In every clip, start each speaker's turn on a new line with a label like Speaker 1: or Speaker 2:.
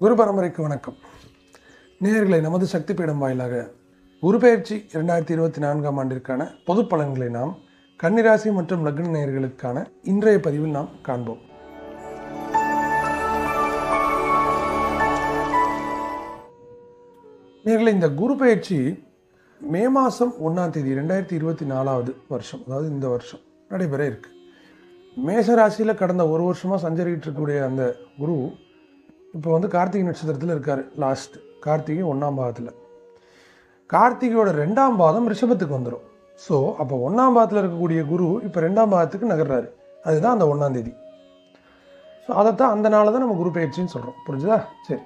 Speaker 1: குரு பரம்பரைக்கு வணக்கம். நேயர்களை, நமது சக்தி பீடம் வாயிலாக குரு பெயர்ச்சி 2024ஆம் ஆண்டிற்கான பொது பலன்களை நாம் கன்னிராசி மற்றும் லக்ன நேயர்களுக்கான இன்றைய பதிவில் நாம் காண்போம். நேயர்களை, இந்த குரு பெயர்ச்சி மே மாதம் 1ஆம் தேதி 2024 வருஷம், அதாவது இந்த வருஷம் நடைபெற இருக்கு. மேஷ ராசியில் கடந்த ஒரு வருஷமாக சஞ்சரிக்கிட்டு இருக்கக்கூடிய அந்த குரு இப்போ கார்த்திகை நட்சத்திரத்தில் இருக்கார். லாஸ்ட் கார்த்திகை 1ஆம் பாதத்தில், கார்த்திகையோட 2ஆம் பாதம் ரிஷபத்துக்கு வந்துடும். ஸோ அப்போ 1ஆம் பாதத்தில் இருக்கக்கூடிய குரு இப்போ 2ஆம் பாதத்துக்கு நகர்றாரு. அதுதான் அந்த 1ஆம் தேதி. ஸோ அதைத்தான் அந்த நாளை தான் நம்ம குரு பயிற்சின்னு சொல்கிறோம். புரிஞ்சுதா? சரி,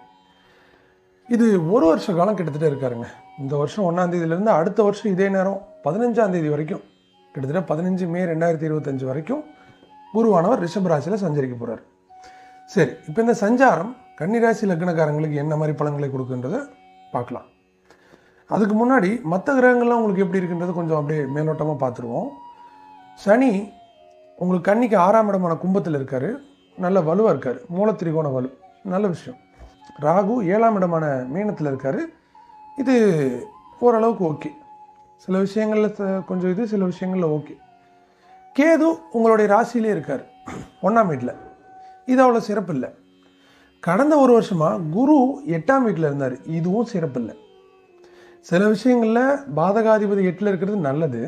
Speaker 1: இது ஒரு வருஷ காலம் கிட்டத்தட்ட இருக்காருங்க. இந்த வருஷம் 1ஆம் தேதியிலேருந்து அடுத்த வருஷம் இதே நேரம் 15ஆம் தேதி வரைக்கும், கிட்டத்தட்ட 15 மே 2025 வரைக்கும் குருவானவர் ரிஷப ராசியில் சஞ்சரிக்க போகிறார். சரி, இப்போ இந்த சஞ்சாரம் கன்னிராசி லக்னக்காரங்களுக்கு என்ன மாதிரி பலன்களை கொடுக்குன்றதை பார்க்கலாம். அதுக்கு முன்னாடி மற்ற கிரகங்கள்லாம் உங்களுக்கு எப்படி இருக்குன்றது கொஞ்சம் அப்படியே மேலோட்டமாக பார்த்துருவோம். சனி உங்களுக்கு கன்னிக்கு 6ஆம் இடமான கும்பத்தில் இருக்கார், நல்ல வலுவாக இருக்கார், மூலத்திரிகோண வலு, நல்ல விஷயம். ராகு 7ஆம் இடமான மீனத்தில் இருக்கார், இது ஓரளவுக்கு ஓகே. சில விஷயங்களில் கொஞ்சம் இது, சில விஷயங்களில் ஓகே. கேது உங்களுடைய ராசியிலே இருக்கார் 1ஆம் வீட்டில், இது அவ்வளோ சிறப்பு இல்லை. கடந்த ஒரு வருஷமாக குரு 8ஆம் வீட்டில் இருந்தார், இதுவும் சிறப்பு இல்லை. சில விஷயங்களில் பாதகாதிபதி 8ல் இருக்கிறது நல்லது.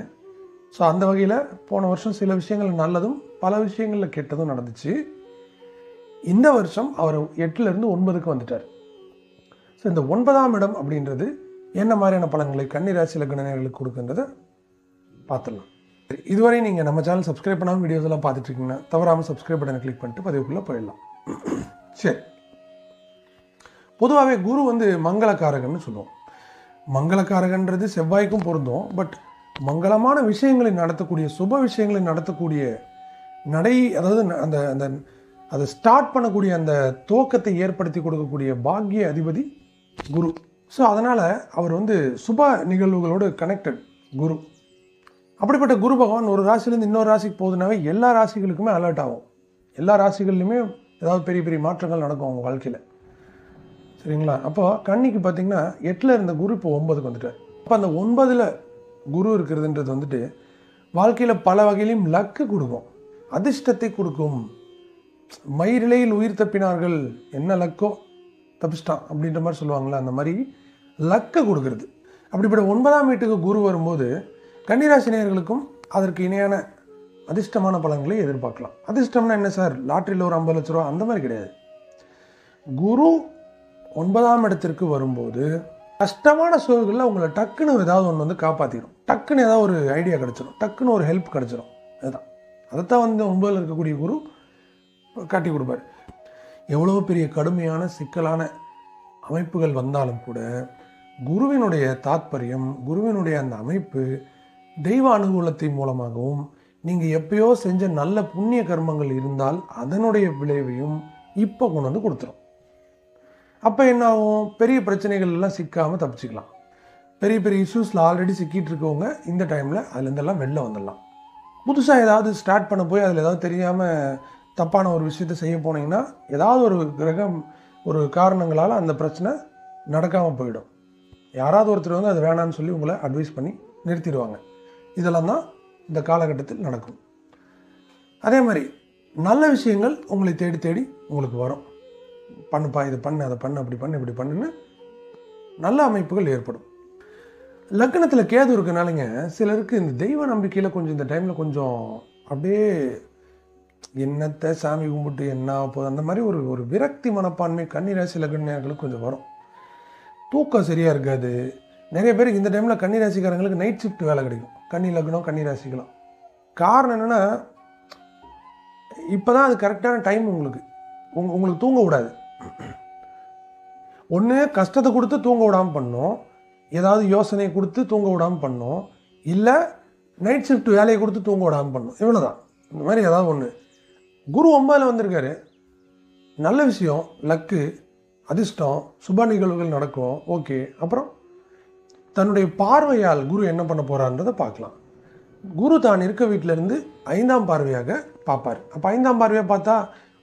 Speaker 1: ஸோ அந்த வகையில் போன வருஷம் சில விஷயங்கள் நல்லதும் பல விஷயங்களில் கெட்டதும் நடந்துச்சு. இந்த வருஷம் அவர் 8லேருந்து 9க்கு வந்துட்டார். ஸோ இந்த 9ஆம் இடம் அப்படின்றது என்ன மாதிரியான பலன்களை கன்னிராசி லக்னங்களுக்கு கொடுக்குன்றதை பார்த்துடலாம். இதுவரை நீங்கள் நம்ம சேனல் சப்ஸ்கிரைப் பண்ணாமல் வீடியோஸ் எல்லாம் பார்த்துட்டு இருக்கீங்கன்னா தவறாமல் சப்ஸ்கிரைப் பட்டனை கிளிக் பண்ணிட்டு பதிவுக்குள்ளே போயிடலாம். சரி, பொதுவாகவே குரு மங்களக்காரகன்னு சொல்லுவோம். மங்களக்காரகன்றது செவ்வாய்க்கும் பொருந்தும். பட் மங்களமான விஷயங்களை நடத்தக்கூடிய, சுப விஷயங்களை நடத்தக்கூடிய அதாவது அந்த அந்த அதை ஸ்டார்ட் பண்ணக்கூடிய அந்த துவக்கத்தை ஏற்படுத்தி கொடுக்கக்கூடிய பாக்கிய அதிபதி குரு. ஸோ அதனால் அவர் சுப நிகழ்வுகளோடு கனெக்டட் குரு. அப்படிப்பட்ட குரு பகவான் ஒரு ராசிலேருந்து இன்னொரு ராசிக்கு போகுதுனாவே எல்லா ராசிகளுக்குமே அலர்ட் ஆகும். எல்லா ராசிகள்லையுமே ஏதாவது பெரிய பெரிய மாற்றங்கள் நடக்கும் அவங்க வாழ்க்கையில். சரிங்களா? அப்போ கன்னிக்கு பார்த்தீங்கன்னா 8ல் இருந்த குரு இப்போ 9க்கு வந்துட்டார். அப்போ அந்த 9ல் குரு இருக்கிறதுன்றது வாழ்க்கையில் பல வகையிலையும் லக்கு கொடுக்கும், அதிர்ஷ்டத்தை கொடுக்கும். மயிரிழையில் உயிர் தப்பினார்கள், என்ன லக்கோ தப்பிச்சிட்டான் அப்படின்ற மாதிரி சொல்லுவாங்களே, அந்த மாதிரி லக்கை கொடுக்கறது. அப்படிப்பட்ட 9ஆம் வீட்டுக்கு குரு வரும்போது கன்னிராசினியர்களுக்கும் அதற்கு இணையான அதிர்ஷ்டமான பலன்களை எதிர்பார்க்கலாம். அதிர்ஷ்டம்னா என்ன சார், லாட்டரியில் ஒரு 50 லட்ச ரூபா அந்த மாதிரி கிடையாது. குரு 9ஆம் இடத்திற்கு வரும்போது கஷ்டமான சூழல்களில் உங்களை டக்குன்னு ஏதாவது ஒன்று காப்பாற்றிடும், டக்குன்னு ஏதாவது ஒரு ஐடியா கிடச்சிடும், டக்குன்னு ஒரு ஹெல்ப் கிடச்சிடும். அதுதான் அதைத்தான் 9ல் இருக்கக்கூடிய குரு காட்டி கொடுப்பார். எவ்வளோ பெரிய கடுமையான சிக்கலான அமைப்புகள் வந்தாலும் கூட குருவினுடைய தாத்பரியம், குருவினுடைய அந்த அமைப்பு தெய்வ அனுகூலத்தின் மூலமாகவும் நீங்கள் எப்பயோ செஞ்ச நல்ல புண்ணிய கர்மங்கள் இருந்தால் அதனுடைய விளைவையும் இப்போ கொண்டு கொடுத்துரும். அப்போ என்ன ஆகும், பெரிய பிரச்சனைகள் எல்லாம் சிக்காமல் தப்பிச்சுக்கலாம். பெரிய பெரிய இஷ்யூஸில் ஆல்ரெடி சிக்கிட்டு இருக்கவங்க இந்த டைமில் அதுலேருந்தெல்லாம் வெளில வந்துடலாம். புதுசாக ஏதாவது ஸ்டார்ட் பண்ண போய் அதில் ஏதாவது தெரியாமல் தப்பான ஒரு விஷயத்தை செய்ய போனீங்கன்னா ஏதாவது ஒரு கிரகம் ஒரு காரணங்களால் அந்த பிரச்சனை நடக்காமல் போயிடும். யாராவது ஒருத்தர் அது வேணான்னு சொல்லி உங்களை அட்வைஸ் பண்ணி நிறுத்திடுவாங்க. இதெல்லாம் தான் இந்த காலகட்டத்தில் நடக்கும். அதே மாதிரி நல்ல விஷயங்கள் உங்களை தேடி தேடி உங்களுக்கு வரும். பண்ணுப்பா, இது பண்ணு, அதை பண்ணு, அப்படி பண்ணு, இப்படி பண்ணுன்னு நல்ல அமைப்புகள் ஏற்படும். லக்னத்தில் கேது இருக்கனாலங்க சிலருக்கு இந்த தெய்வ நம்பிக்கையில் கொஞ்சம் இந்த டைமில் கொஞ்சம் அப்படியே என்னத்தை சாமி கும்பிட்டு என்ன போகுது அந்த மாதிரி ஒரு விரக்தி மனப்பான்மை கன்னிராசி லக்னங்களுக்கு கொஞ்சம் வரும். தூக்கம் சரியாக இருக்காது. நிறைய பேருக்கு இந்த டைமில் கன்னிராசிக்காரங்களுக்கு நைட் ஷிஃப்ட் வேலை கிடைக்கும், கன்னி லக்னம் கன்னிராசிக்கலாம். காரணம் என்னென்னா, இப்போ தான் அது கரெக்டான டைம். உங்களுக்கு தூங்க விடாது. ஒன்று கஷ்டத்தை கொடுத்து தூங்க விடாமல் பண்ணோம், ஏதாவது யோசனையை கொடுத்து தூங்க விடாமல் பண்ணோம், இல்லை நைட் ஷிஃப்ட் வேலையை கொடுத்து தூங்க விடாமல் பண்ணோம். இவ்வளோதான். இந்த மாதிரி ஏதாவது ஒன்று. குரு 9ல் வந்திருக்காரு, நல்ல விஷயம், லக்கு, அதிர்ஷ்டம், சுப நிகழ்வுகள் நடக்கும். ஓகே, அப்புறம் தன்னுடைய பார்வையால் குரு என்ன பண்ண போகிறான்றதை பார்க்கலாம். குரு தான் இருக்க வீட்டிலேருந்து 5ஆம் பார்வையாக பார்ப்பார். அப்போ 5ஆம் பார்வையாக பார்த்தா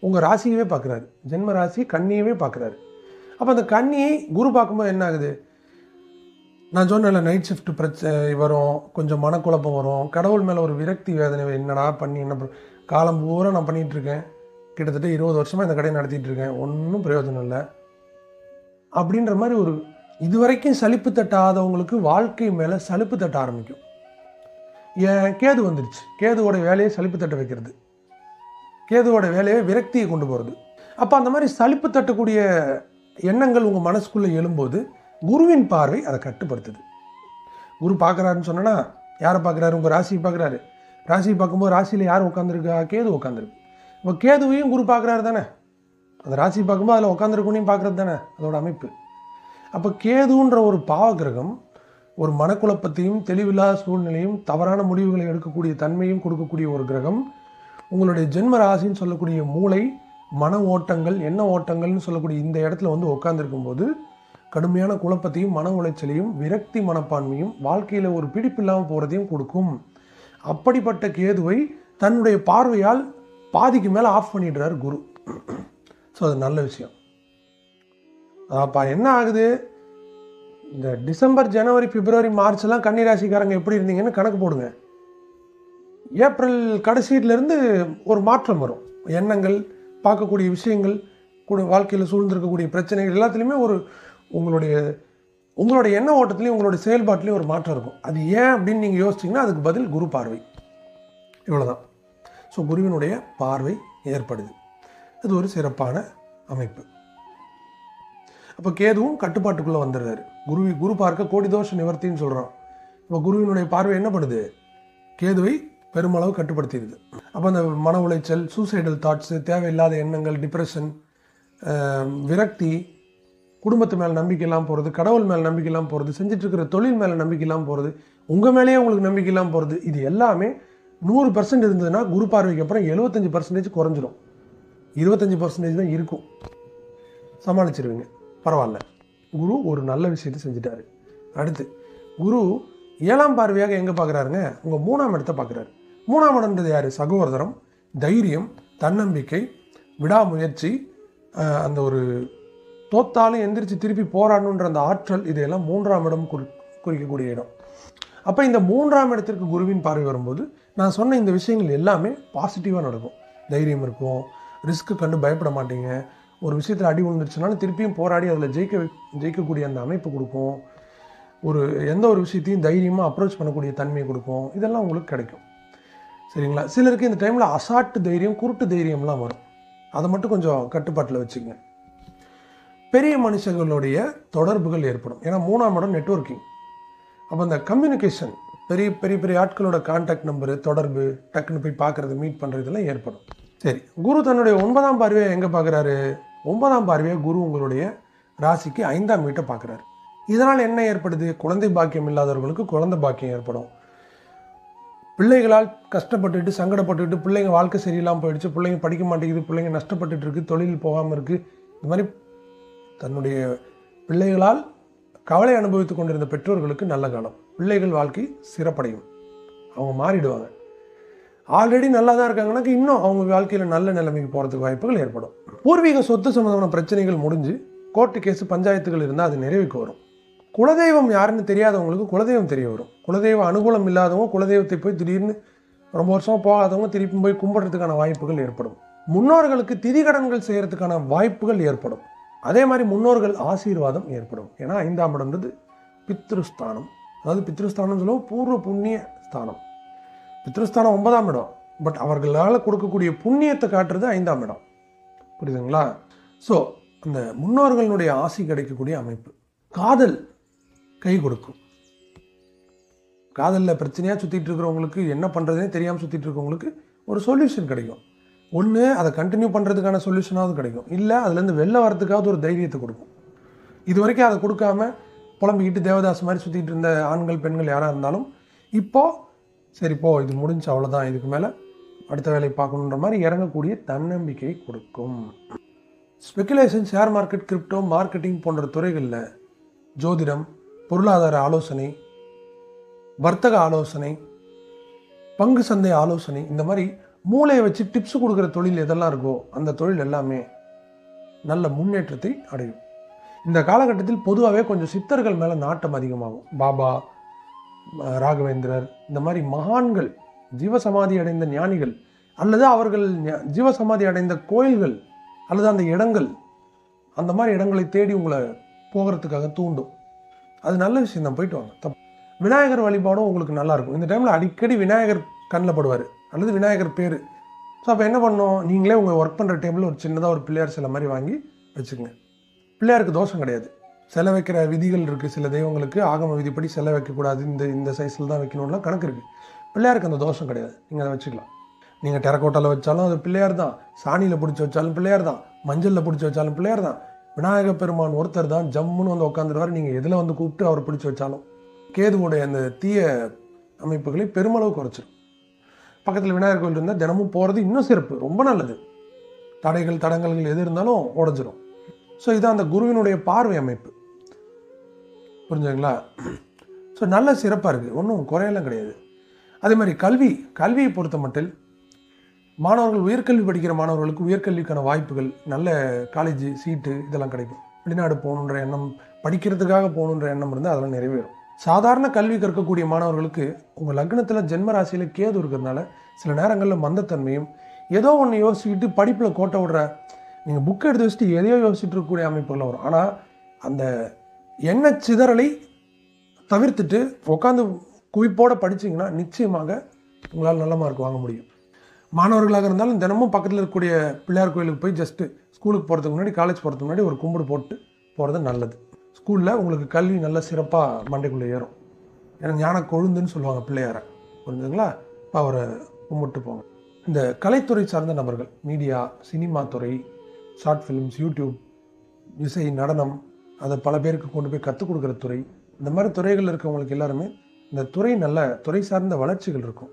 Speaker 1: உங்கள் ராசியவே பார்க்குறாரு, ஜென்ம ராசி கன்னியவே பார்க்குறாரு. அப்போ அந்த கன்னியை குரு பார்க்கும்போது என்ன ஆகுது, நான் சொன்னேன்ல நைட் ஷிஃப்ட் பிரச்சனை வரும், கொஞ்சம் மனக்குழப்பம் வரும், கடவுள் மேலே ஒரு விரக்தி வேதனை, என்னடா பண்ணி என்ன காலம் பூரா நான் பண்ணிகிட்ருக்கேன், கிட்டத்தட்ட 20 வருஷமாக இந்த கடையை நடத்திட்டு இருக்கேன், ஒன்றும் பிரயோஜனம் இல்லை அப்படின்ற மாதிரி ஒரு இதுவரைக்கும் சலிப்பு தட்டாதவங்களுக்கு வாழ்க்கை மேலே சலிப்பு தட்ட ஆரம்பிக்கும். ஏன் கேது வந்துடுச்சு, கேதுவோட வேலையை சலிப்பு தட்ட வைக்கிறது, கேதுவோட வேலையை விரக்தியை கொண்டு போகிறது. அப்போ அந்த மாதிரி சலிப்பு தட்டக்கூடிய எண்ணங்கள் உங்கள் மனசுக்குள்ளே எழும்போது குருவின் பார்வை அதை கட்டுப்படுத்துது. குரு பார்க்குறாருன்னு சொன்னேன்னா யாரை பார்க்குறாரு, உங்கள் ராசியை பார்க்குறாரு. ராசியை பார்க்கும்போது ராசியில் யார் உட்காந்துருக்கா, கேது உட்காந்துருக்கு. இப்போ கேதுவையும் குரு பார்க்குறாரு தானே, அந்த ராசியை பார்க்கும்போது அதில் உட்காந்துருக்கனையும் பார்க்குறது தானே அதோட அமைப்பு. அப்போ கேதுன்ற ஒரு பாவகிரகம் ஒரு மனக்குழப்பத்தையும் தெளிவில்லாத சூழ்நிலையும் தவறான முடிவுகளை எடுக்கக்கூடிய தன்மையும் கொடுக்கக்கூடிய ஒரு கிரகம். உங்களுடைய ஜென்ம ராசின்னு சொல்லக்கூடிய மூளை, மன ஓட்டங்கள், எண்ண ஓட்டங்கள்னு சொல்லக்கூடிய இந்த இடத்துல வந்து உட்காந்துருக்கும் போது கடுமையான குழப்பத்தையும் மன உளைச்சலையும் விரக்தி மனப்பான்மையும் வாழ்க்கையில் ஒரு பிடிப்பு இல்லாமல் போகிறதையும் கொடுக்கும். அப்படிப்பட்ட கேதுவை தன்னுடைய பார்வையால் பாதிக்கு மேலே ஆஃப் பண்ணிடுறார் குரு. ஸோ அது நல்ல விஷயம். அப்போ என்ன ஆகுது, இந்த டிசம்பர், ஜனவரி, பிப்ரவரி, மார்ச்லாம் கன்னி ராசிக்காரங்க எப்படி இருந்தீங்கன்னு கணக்கு போடுங்க. ஏப்ரல் கடைசியிலேருந்து ஒரு மாற்றம் வரும். எண்ணங்கள், பார்க்கக்கூடிய விஷயங்கள், கூட வாழ்க்கையில் சூழ்ந்திருக்கக்கூடிய பிரச்சனைகள் எல்லாத்துலேயுமே ஒரு உங்களுடைய எண்ண ஓட்டத்துலேயும் உங்களுடைய செயல்பாட்டிலையும் ஒரு மாற்றம் இருக்கும். அது ஏன் அப்படின்னு நீங்கள் யோசிச்சிங்கன்னா அதுக்கு பதில் குரு பார்வை. இவ்வளோதான். ஸோ குருவினுடைய பார்வை ஏற்படுது. அது ஒரு சிறப்பான அமைப்பு. அப்போ கேதுவும் கட்டுப்பாட்டுக்குள்ளே வந்துடுறாரு. குரு பார்க்க கோடி தோஷ நிவர்த்தின்னு சொல்கிறோம். இப்போ குருவினுடைய பார்வை என்ன பண்ணுது, கேதுவை பெருமளவு கட்டுப்படுத்திடுது. அப்போ அந்த மன உளைச்சல், சூசைடல் தாட்ஸு, தேவையில்லாத எண்ணங்கள், டிப்ரெஷன், விரக்தி, குடும்பத்து மேலே நம்பிக்கை இல்லாமல் போகிறது, கடவுள் மேலே நம்பிக்கை இல்லாமல் போகிறது, செஞ்சிட்ருக்கிற தொழில் மேலே நம்பிக்கை இல்லாமல் போகிறது, உங்கள் மேலேயே உங்களுக்கு நம்பிக்கை இல்லாமல் போகிறது, இது எல்லாமே 100% இருந்ததுன்னா குரு பார்வைக்கு அப்புறம் 75% குறைஞ்சிடும். 25% தான் இருக்கும். சமாளிச்சிருவீங்க, பரவாயில்ல. குரு ஒரு நல்ல விஷயத்தை செஞ்சுட்டாரு. அடுத்து குரு 7ஆம் பார்வையாக எங்கே பார்க்குறாருங்க, உங்கள் 3ஆம் இடத்தை பார்க்குறாரு. 3ஆம் இடம்ன்றது யார், சகோதரம், தைரியம், தன்னம்பிக்கை, விடாமுயற்சி, அந்த ஒரு தோத்தாலும் எந்திரிச்சு திருப்பி போராடணுன்ற அந்த ஆற்றல், இதையெல்லாம் 3ஆம் இடம் குறிக்கக்கூடிய இடம். அப்போ இந்த 3ஆம் இடத்திற்கு குருவின் பார்வை வரும்போது நான் சொன்ன இந்த விஷயங்கள் எல்லாமே பாசிட்டிவாக நடக்கும். தைரியம் இருக்கும், ரிஸ்க்கு கண்டு பயப்பட மாட்டீங்க, ஒரு விஷயத்தில் அடி விழுந்துருச்சுனாலும் திருப்பியும் போராடி அதில் ஜெயிக்கக்கூடிய அந்த அமைப்பு கொடுக்கும். எந்த ஒரு விஷயத்தையும் தைரியமாக அப்ரோச் பண்ணக்கூடிய தன்மையை கொடுக்கும். இதெல்லாம் உங்களுக்கு கிடைக்கும். சரிங்களா? சிலருக்கு இந்த டைமில் அசாட்டு தைரியம், குருட்டு தைரியம்லாம் வரும். அதை மட்டும் கொஞ்சம் கட்டுப்பாட்டில் வச்சுக்கங்க. பெரிய மனுஷங்களுடைய தொடர்புகள் ஏற்படும். ஏன்னா 3ஆம் இடம் நெட்வொர்க்கிங். அப்போ அந்த கம்யூனிகேஷன், பெரிய பெரிய பெரிய ஆட்களோட கான்டாக்ட் நம்பரு, தொடர்பு, டக்குன்னு போய் பார்க்குறது, மீட் பண்ணுறதுலாம் ஏற்படும். சரி, குரு தன்னுடைய 9ஆம் பார்வையை எங்கே பார்க்குறாரு, 9ஆம் பார்வையை குரு உங்களுடைய ராசிக்கு 5ஆம் வீட்டை பார்க்குறாரு. இதனால் என்ன ஏற்படுது, குழந்தை பாக்கியம் இல்லாதவர்களுக்கு குழந்தை பாக்கியம் ஏற்படும். பிள்ளைகளால் கஷ்டப்பட்டுட்டு சங்கடப்பட்டுட்டு பிள்ளைங்க வாழ்க்கை சரியில்லாமல் போயிடுச்சு, பிள்ளைங்க படிக்க மாட்டேங்குது, பிள்ளைங்க நஷ்டப்பட்டுட்டு இருக்குது, தொழில் போகாமல் இருக்குது, இந்த மாதிரி தன்னுடைய பிள்ளைகளால் கவலை அனுபவித்து கொண்டிருந்த பெற்றோர்களுக்கு நல்ல காலம். பிள்ளைகள் வாழ்க்கை சிறப்படையும், அவங்க மாறிடுவாங்க. ஆல்ரெடி நல்லா தான் இருக்காங்கன்னாக்க இன்னும் அவங்க வாழ்க்கையில் நல்ல நிலைமைக்கு போகிறதுக்கு வாய்ப்புகள் ஏற்படும். பூர்வீக சொத்து சம்பந்தமான பிரச்சனைகள் முடிஞ்சு கோர்ட்டு கேஸு பஞ்சாயத்துகள் இருந்தால் அது நிறைவுக்கு வரும். குலதெய்வம் யாருன்னு தெரியாதவங்களுக்கு குலதெய்வம் தெரிய வரும். குலதெய்வ அனுகூலம் இல்லாதவங்க குலதெய்வத்தை போய் திடீர்னு ரொம்ப வருஷமாக போகாதவங்க திருப்பி போய் கும்பிட்றதுக்கான வாய்ப்புகள் ஏற்படும். முன்னோர்களுக்கு திதிகடன்கள் செய்கிறதுக்கான வாய்ப்புகள் ஏற்படும். அதே மாதிரி முன்னோர்கள் ஆசீர்வாதம் ஏற்படும். ஏன்னா 5ஆம் இடம்ன்றது பித்ருஸ்தானம். அதாவது பித்ருஸ்தானம் சொல்லுவோம், பூர்வ புண்ணிய ஸ்தானம். பித்ருஸ்தானம் 9ஆம் இடம். பட் அவர்களால் கொடுக்கக்கூடிய புண்ணியத்தை காட்டுறது 5ஆம் இடம். புரியுதுங்களா? ஸோ அந்த முன்னோர்களுடைய ஆசி கிடைக்கக்கூடிய அமைப்பு. காதல் கை கொடுக்கும். காதலில் பிரச்சனையாக சுற்றிட்டு இருக்கிறவங்களுக்கு, என்ன பண்ணுறதுனே தெரியாமல் சுற்றிட்டு இருக்கிறவங்களுக்கு ஒரு சொல்யூஷன் கிடைக்கும். ஒன்று அதை கண்டினியூ பண்ணுறதுக்கான சொல்யூஷனாவது கிடைக்கும், இல்லை அதுலேருந்து வெளில வரதுக்காவது ஒரு தைரியத்தை கொடுக்கும். இது வரைக்கும் அதை கொடுக்காம புலம்பிக்கிட்டு தேவதாஸ் மாதிரி சுற்றிட்டு இருந்த ஆண்கள் பெண்கள் யாராக இருந்தாலும் இப்போது சரிப்போ இது முடிஞ்சு அவ்வளோதான், இதுக்கு மேலே அடுத்த வேலையை பார்க்கணுன்ற மாதிரி இறங்கக்கூடிய தன்னம்பிக்கை கொடுக்கும். Speculation, share market, crypto, marketing போன்ற துறைகளில் ஜோதிடம், பொருளாதார ஆலோசனை, வர்த்தக ஆலோசனை, பங்கு சந்தை ஆலோசனை, இந்த மாதிரி மூளையை வச்சு டிப்ஸ் கொடுக்குற தொழில் எதெல்லாம் இருக்கோ அந்த தொழில் எல்லாமே நல்ல முன்னேற்றத்தை அடையும். இந்த காலகட்டத்தில் பொதுவாகவே கொஞ்சம் சித்தர்கள் மேலே நாட்டம் அதிகமாகும். பாபா, ராகவேந்திரர், இந்த மாதிரி மகான்கள், ஜீவசமாதி அடைந்த ஞானிகள் அல்லது அவர்கள் ஜீவசமாதி அடைந்த கோயில்கள் அல்லது அந்த இடங்கள், அந்த மாதிரி இடங்களை தேடி உங்களை போகிறதுக்காக தூண்டும். அது நல்ல விஷயம் தான், போயிட்டு வாங்க. விநாயகர் வழிபாடும் உங்களுக்கு நல்லாயிருக்கும். இந்த டைமில் அடிக்கடி விநாயகர் கண்ணில் படுவார் அல்லது விநாயகர் பேர். ஸோ அப்போ என்ன பண்ணணும், நீங்களே உங்கள் ஒர்க் பண்ணுற டேபிளில் ஒரு சின்னதாக ஒரு பிள்ளையார் சிலை மாதிரி வாங்கி வச்சுக்கோங்க. பிள்ளையாருக்கு தோஷம் கிடையாது. சிலை வைக்கிற விதிகள் இருக்குது. சில தெய்வங்களுக்கு ஆகம விதிப்படி சிலை வைக்கக்கூடாது, இந்த சைஸில் தான் வைக்கணும்லாம் கணக்கு இருக்குது. பிள்ளையாருக்கு அந்த தோஷம் கிடையாது. நீங்கள் அதை வச்சுக்கலாம். நீங்கள் டெரக்கோட்டாவில் வச்சாலும் அது பிள்ளையார் தான், சாணியில் பிடிச்சி வச்சாலும் பிள்ளையார் தான், மஞ்சளில் பிடிச்சி வச்சாலும் பிள்ளையார் தான். விநாயகர் பெருமான் ஒருத்தர் தான் ஜம்முன்னு வந்து உட்காந்துருவார். நீங்கள் எதில் வந்து கூப்பிட்டு அவர் பிடிச்சி வச்சாலும். கேதுவோடைய அந்த தீய அமைப்புகளை பெருமளவு குறைச்சிடும். பக்கத்தில் விநாயகர் கோயில் இருந்தால் தினமும் போகிறது இன்னும் சிறப்பு, ரொம்ப நல்லது. தடங்கல்கள் எது இருந்தாலும் உடஞ்சிரும். ஸோ இதுதான் அந்த குருவினுடைய பார்வை அமைப்பு. புரிஞ்சுங்களா? ஸோ நல்ல சிறப்பாக இருக்குது, ஒன்றும் குறையெல்லாம் கிடையாது. அதே மாதிரி கல்வியை பொறுத்த மட்டில் மாணவர்கள், உயர்கல்வி படிக்கிற மாணவர்களுக்கு உயர்கல்விக்கான வாய்ப்புகள், நல்ல காலேஜ் சீட்டு இதெல்லாம் கிடைக்கும். வெளிநாடு போகணுன்ற எண்ணம், படிக்கிறதுக்காக போகணுன்ற எண்ணம் இருந்தால் அதெல்லாம் நிறைவேறும். சாதாரண கல்வி கற்கக்கூடிய மாணவர்களுக்கு உங்கள் லக்னத்தில் ஜென்ம ராசியில் கேது இருக்கிறதுனால சில நேரங்களில் மந்தத்தன்மையும், ஏதோ ஒன்று யோசிச்சுக்கிட்டு படிப்பில் கோட்டை விடுற, நீங்கள் புக்கை எடுத்து வச்சுட்டு எதையோ யோசிச்சுட்டு இருக்கக்கூடிய அமைப்புகள் வரும். ஆனால் அந்த எண்ண சிதறலை தவிர்த்துட்டு உட்காந்து குவிப்போடு படிச்சிங்கன்னா நிச்சயமாக உங்களால் நல்ல மார்க் வாங்க முடியும். மாணவர்களாக இருந்தாலும் தினமும் பக்கத்தில் இருக்கக்கூடிய பிள்ளையார் கோயிலுக்கு போய் ஜஸ்ட்டு ஸ்கூலுக்கு போகிறதுக்கு முன்னாடி, காலேஜ் போகிறதுக்கு முன்னாடி ஒரு கும்பிடு போட்டு போகிறது நல்லது. ஸ்கூலில் உங்களுக்கு கல்வி நல்ல சிறப்பாக மண்டைக்குள்ளே ஏறும். ஏன்னா ஞான கொழுந்துன்னு சொல்லுவாங்க பிள்ளையாரை, புரிஞ்சுங்களா? இப்போ அவரை கும்பிட்டு போங்க. இந்த கலைத்துறை சார்ந்த நபர்கள், மீடியா, சினிமா துறை, ஷார்ட் ஃபிலிம்ஸ், யூடியூப், இசை, நடனம், அதை பல பேருக்கு கொண்டு போய் கற்றுக் கொடுக்குற துறை, இந்த மாதிரி துறைகள் இருக்கவங்களுக்கு எல்லாருமே இந்த துறை சார்ந்த வளர்ச்சிகள் இருக்கும்.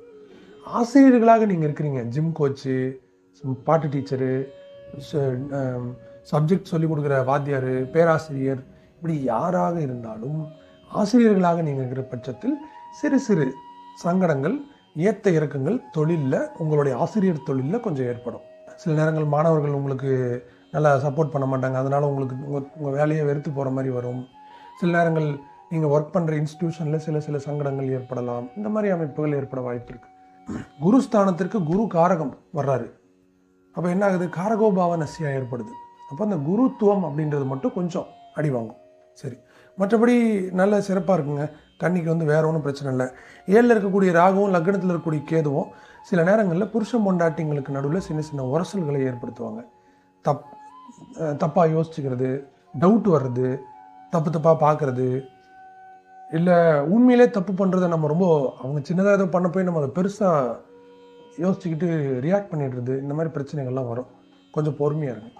Speaker 1: ஆசிரியர்களாக நீங்கள் இருக்கிறீங்க, ஜிம் கோச்சு, பாட்டு டீச்சரு, சப்ஜெக்ட் சொல்லிக் கொடுக்குற வாத்தியார், பேராசிரியர், இப்படி யாராக இருந்தாலும் ஆசிரியர்களாக நீங்கள் இருக்கிற பட்சத்தில் சிறு சிறு சங்கடங்கள், ஏற்ற இறக்கங்கள் தொழிலில், உங்களுடைய ஆசிரியர் தொழிலில் கொஞ்சம் ஏற்படும். சில நேரங்கள் மாணவர்கள் உங்களுக்கு நல்லா சப்போர்ட் பண்ண மாட்டாங்க, அதனால் உங்களுக்கு உங்கள் வேலையை வெறுத்து போகிற மாதிரி வரும். சில நேரங்கள் நீங்கள் ஒர்க் பண்ணுற இன்ஸ்டிடியூஷனில் சில சங்கடங்கள் ஏற்படலாம். இந்த மாதிரி அமைப்புகள் ஏற்பட வாய்ப்பு இருக்குது. குருஸ்தானத்திற்கு குரு காரகம் வர்றாரு. அப்போ என்ன ஆகுது, காரகோபாவ நசியா ஏற்படுது. அப்போ அந்த குருத்துவம் அப்படின்றது மட்டும் கொஞ்சம் அடி வாங்கும். சரி, மற்றபடி நல்ல சிறப்பாக இருக்குங்க. கன்னிக்கு வந்து வேற ஒன்றும் பிரச்சனை இல்லை. 7ல் இருக்கக்கூடிய ராகுவும் லக்னத்தில் இருக்கக்கூடிய கேதுவும் சில நேரங்களில் புருஷன் பொண்டாட்டிங்களுக்கு நடுவில் சின்ன சின்ன உரசல்களை ஏற்படுத்துவாங்க. தப்பாக யோசிச்சுக்கிறது, டவுட் வர்றது, தப்பாக பார்க்குறது, இல்லை உண்மையிலே தப்பு பண்ணுறதை நம்ம ரொம்ப அவங்க சின்னதாக ஏதோ பண்ண போய் நம்ம அதை பெருசாக யோசிச்சுக்கிட்டு ரியாக்ட் பண்ணிடுறது, இந்த மாதிரி பிரச்சனைகள்லாம் வரும். கொஞ்சம் பொறுமையாக இருங்க.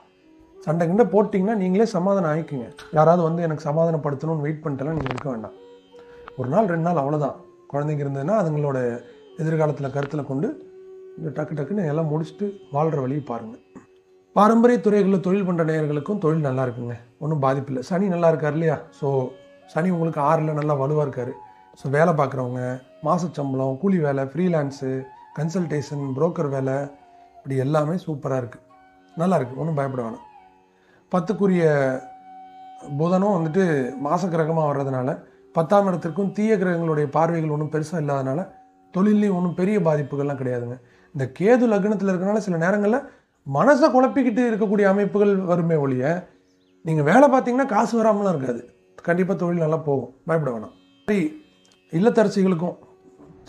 Speaker 1: சண்டை கிண்டை போட்டிங்கன்னா நீங்களே சமாதானம் ஆகிக்குங்க. யாராவது வந்து எனக்கு சமாதானப்படுத்தணும்னு வெயிட் பண்ணிட்டெல்லாம் நீங்கள் இருக்க வேண்டாம். ஒரு நாள் 2 நாள் அவ்வளோதான். குழந்தைங்க இருந்ததுன்னா அதுங்களோட எதிர்காலத்தில் கருத்தில் கொண்டு இந்த டக்குன்னு எல்லாம் முடிச்சுட்டு வாழ்கிற வழியை பாருங்கள். பாரம்பரிய துறைகளில் தொழில் பண்ணுற நேயர்களுக்கும் தொழில் நல்லா இருக்குங்க, ஒன்றும் பாதிப்பு இல்லை. சனி நல்லா இருக்கார் இல்லையா? ஸோ சனி உங்களுக்கு 6ல் நல்லா வலுவாக இருக்கார். ஸோ வேலை பார்க்குறவங்க, மாத சம்பளம், கூலி வேலை, ஃப்ரீலான்ஸு, கன்சல்டேஷன், புரோக்கர் வேலை, இப்படி எல்லாமே சூப்பராக இருக்குது, நல்லா இருக்குது, ஒன்றும் பயப்பட வேணாம். 10க்குரிய புதனும் வந்துட்டு மாச கிரகமாக வர்றதுனால 10ஆம் இடத்திற்கும் தீய கிரகங்களுடைய பார்வைகள் ஒன்றும் பெருசாக இல்லாதனால தொழிலையும் ஒன்றும் பெரிய பாதிப்புகள்லாம் கிடையாதுங்க. இந்த கேது லக்னத்தில் இருக்கிறனால சில நேரங்களில் மனசை குழப்பிக்கிட்டு இருக்கக்கூடிய அமைப்புகள் வருமே ஒழிய, நீங்கள் வேலை பார்த்தீங்கன்னா காசு வராமலாம் இருக்காது. கண்டிப்பாக தொழில் நல்லா போகும், பயப்பட வேணாம். சரி, இல்லத்தரசிகளுக்கும்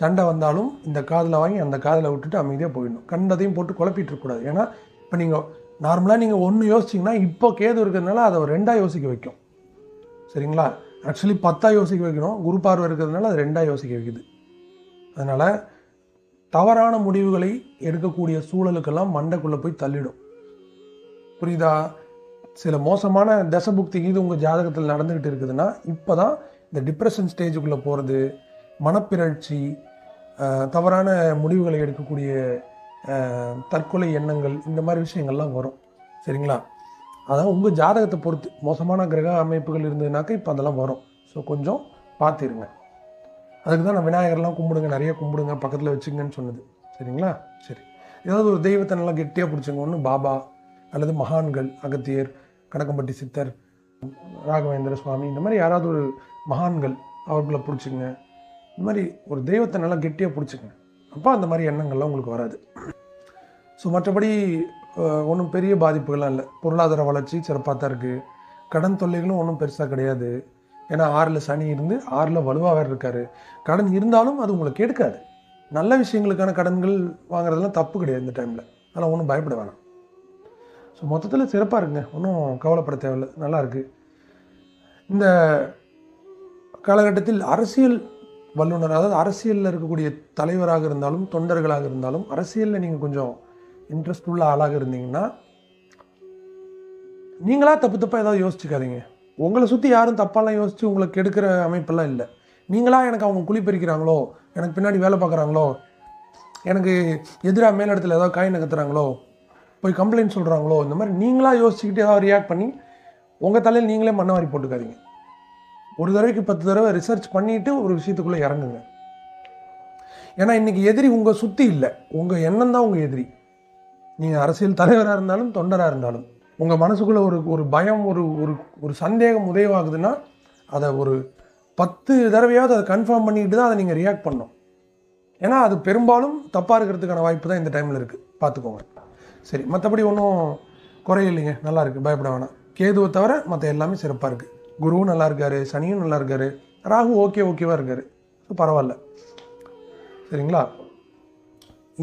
Speaker 1: சண்டை வந்தாலும் இந்த காதில் வாங்கி அந்த காதில் விட்டுட்டு அமைதியாக போயிடணும். கண்டதையும் போட்டு குழப்பிட்டு இருக்கக்கூடாது. ஏன்னா இப்போ நீங்கள் நார்மலாக நீங்கள் ஒன்று யோசிச்சிங்கன்னா இப்போ கேது இருக்கிறதுனால அதை 2ஆக யோசிக்க வைக்கும். சரிங்களா? ஆக்சுவலி 10ஆக யோசிக்க வைக்கணும். குரு பார்வை இருக்கிறதுனால அது 2ஆக யோசிக்க வைக்குது. அதனால் தவறான முடிவுகளை எடுக்கக்கூடிய சூழலுக்கெல்லாம் மண்டைக்குள்ளே போய் தள்ளிடும். புரியுதா? சில மோசமான தசபுக்தி இது உங்கள் ஜாதகத்தில் நடந்துக்கிட்டு இருக்குதுன்னா இப்போ தான் இந்த டிப்ரெஷன் ஸ்டேஜுக்குள்ளே போகிறது, மனப்பிறழ்ச்சி, தவறான முடிவுகளை எடுக்கக்கூடிய தற்கொலை எண்ணங்கள், இந்த மாதிரி விஷயங்கள்லாம் வரும். சரிங்களா? அதான் உங்கள் ஜாதகத்தை பொறுத்து மோசமான கிரக அமைப்புகள் இருந்ததுனாக்கா இப்போ அதெல்லாம் வரும். ஸோ கொஞ்சம் பார்த்துருங்க. அதுக்கு தான் நான் விநாயகர்லாம் கும்பிடுங்க, நிறைய கும்பிடுங்க, பக்கத்தில் வச்சுங்கன்னு சொன்னது. சரிங்களா? சரி, ஏதாவது ஒரு தெய்வத்தை நல்லா கெட்டியாக பிடிச்சிங்க. ஒன்று பாபா அல்லது மகான்கள், அகத்தியர், கணக்கம்பட்டி சித்தர், ராகவேந்திர சுவாமி, இந்த மாதிரி யாராவது ஒரு மகான்கள் அவர்களை பிடிச்சிங்க. இந்த மாதிரி ஒரு தெய்வத்தை நல்லா கெட்டியாக பிடிச்சிங்க. அப்போ அந்த மாதிரி எண்ணங்கள்லாம் உங்களுக்கு வராது. ஸோ மற்றபடி ஒன்றும் பெரிய பாதிப்புகள்லாம் இல்லை. பொருளாதார வளர்ச்சி சிறப்பாக தான் இருக்குது. கடன் தொல்லைகளும் ஒன்றும் பெருசாக கிடையாது. ஏன்னா 6ல் சனி இருந்து 6ல் வலுவாக வேறு இருக்கார். கடன் இருந்தாலும் அது உங்களுக்கு எடுக்காது. நல்ல விஷயங்களுக்கான கடன்கள் வாங்குறதுலாம் தப்பு கிடையாது இந்த டைமில். அதனால் ஒன்றும் பயப்பட வேணாம். ஸோ மொத்தத்தில் சிறப்பாக இருக்குங்க, ஒன்றும் கவலைப்பட தேவையில்லை, நல்லா இருக்குது. இந்த காலகட்டத்தில் அரசியல் வல்லுநர், அதாவது அரசியலில் இருக்கக்கூடிய தலைவராக இருந்தாலும் தொண்டர்களாக இருந்தாலும், அரசியலில் நீங்கள் கொஞ்சம் இன்ட்ரெஸ்ட் உள்ள ஆளாக இருந்தீங்கன்னா நீங்களா தப்பு தப்பாக ஏதாவது யோசிச்சுக்காதீங்க. உங்களை சுற்றி யாரும் தப்பாலாம் யோசித்து உங்களுக்கு எடுக்கிற அமைப்பெல்லாம் இல்லை. நீங்களா எனக்கு அவங்க குழி பறிக்கிறாங்களோ, எனக்கு பின்னாடி வேலை பார்க்குறாங்களோ, எனக்கு எதிராக மேலிடத்தில் ஏதாவது காய் நகர்த்துறாங்களோ, போய் கம்ப்ளைண்ட் சொல்கிறாங்களோ, இந்த மாதிரி நீங்களாக யோசிச்சுக்கிட்டு ஏதாவது ரியாக்ட் பண்ணி உங்கள் தலையில் நீங்களே மண்ணவாரி போட்டுக்காதீங்க. ஒரு தடவைக்கு 10 தடவை ரிசர்ச் பண்ணிவிட்டு ஒரு விஷயத்துக்குள்ளே இறங்குங்க. ஏன்னா இன்றைக்கி எதிரி உங்கள் சுற்றி இல்லை, உங்கள் எண்ணம் தான் உங்கள் எதிரி. நீங்கள் அரசியல் தலைவராக இருந்தாலும் தொண்டராக இருந்தாலும் உங்கள் மனசுக்குள்ளே ஒரு பயம், ஒரு சந்தேகம் உதயமாகுதுன்னா அதை ஒரு 10 தடவையாவது அதை கன்ஃபார்ம் பண்ணிக்கிட்டு தான் அதை நீங்கள் ரியாக்ட் பண்ணணும். ஏன்னா அது பெரும்பாலும் தப்பாக இருக்கிறதுக்கான வாய்ப்பு தான் இந்த டைமில் இருக்குது, பார்த்துக்கோங்க. சரி, மற்றபடி ஒன்றும் குறையில்லைங்க, நல்லா இருக்குது, பயப்பட வேணாம். கேதுவை தவிர மற்ற எல்லாமே சிறப்பாக இருக்குது. குருவும் நல்லா இருக்கார், சனியும் நல்லா இருக்கார், ராகு ஓகேவாக இருக்கார். ஸோ பரவாயில்ல, சரிங்களா.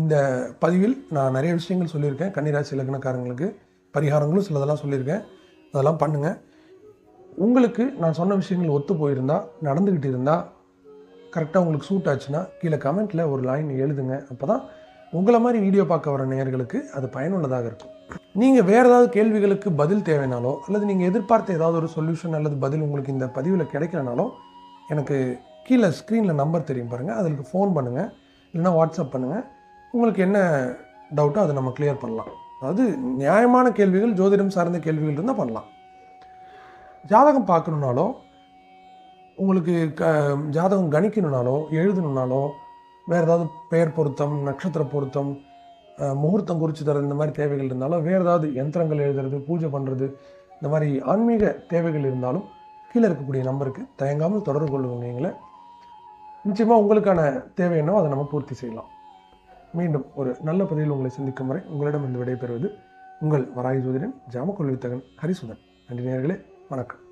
Speaker 1: இந்த பதிவில் நான் நிறைய விஷயங்கள் சொல்லியிருக்கேன். கன்னிராசி லக்னக்காரங்களுக்கு பரிகாரங்களும் சிலதெல்லாம் சொல்லியிருக்கேன். அதெல்லாம் பண்ணுங்கள். உங்களுக்கு நான் சொன்ன விஷயங்கள் ஒத்து போயிருந்தால், நடந்துக்கிட்டு இருந்தால், கரெக்டாக உங்களுக்கு சூட் ஆச்சுன்னா கீழே கமெண்ட்டில் ஒரு லைன் எழுதுங்க. அப்போ தான் உங்களை மாதிரி வீடியோ பார்க்க வர நேயர்களுக்கு அது பயனுள்ளதாக இருக்கும். நீங்கள் வேறு ஏதாவது கேள்விகளுக்கு பதில் தேவைனாலோ, அல்லது நீங்கள் எதிர்பார்த்த ஏதாவது ஒரு சொல்யூஷன் அல்லது பதில் உங்களுக்கு இந்த பதிவில் கிடைக்கலனாலோ, எனக்கு கீழே ஸ்க்ரீனில் நம்பர் தெரியும் பாருங்கள், அதுக்கு ஃபோன் பண்ணுங்கள், இல்லைனா வாட்ஸ்அப் பண்ணுங்கள். உங்களுக்கு என்ன டவுட்டோ அதை நம்ம கிளியர் பண்ணலாம். அதாவது நியாயமான கேள்விகள், ஜோதிடம் சார்ந்த கேள்விகள் இருந்தால் பண்ணலாம். ஜாதகம் பார்க்கணுன்னாலோ, உங்களுக்கு ஜாதகம் கணிக்கணுன்னாலோ, எழுதணுன்னாலோ, வேறு ஏதாவது பெயர் பொருத்தம், நட்சத்திர பொருத்தம், முகூர்த்தம் குறித்து தரது, இந்த மாதிரி தேவைகள் இருந்தாலும், வேறு ஏதாவது யந்திரங்கள் எழுதுறது, பூஜை பண்ணுறது, இந்த மாதிரி ஆன்மீக தேவைகள் இருந்தாலும் கீழே இருக்கக்கூடிய நம்பருக்கு தயங்காமல் தொடர்பு கொள்ளுங்கள். நீங்களே நிச்சயமாக உங்களுக்கான தேவை என்னவோ அதை நம்ம பூர்த்தி செய்யலாம். மீண்டும் ஒரு நல்ல பதிவில் உங்களை சந்திக்கும் வரை உங்களிடம் இருந்து விடைபெறுவது உங்கள் வராகி ஜோதிடன் ஜாமக்கொள் வித்தகன் ஹரிசுதன். நன்றி நேயர்களே, வணக்கம்.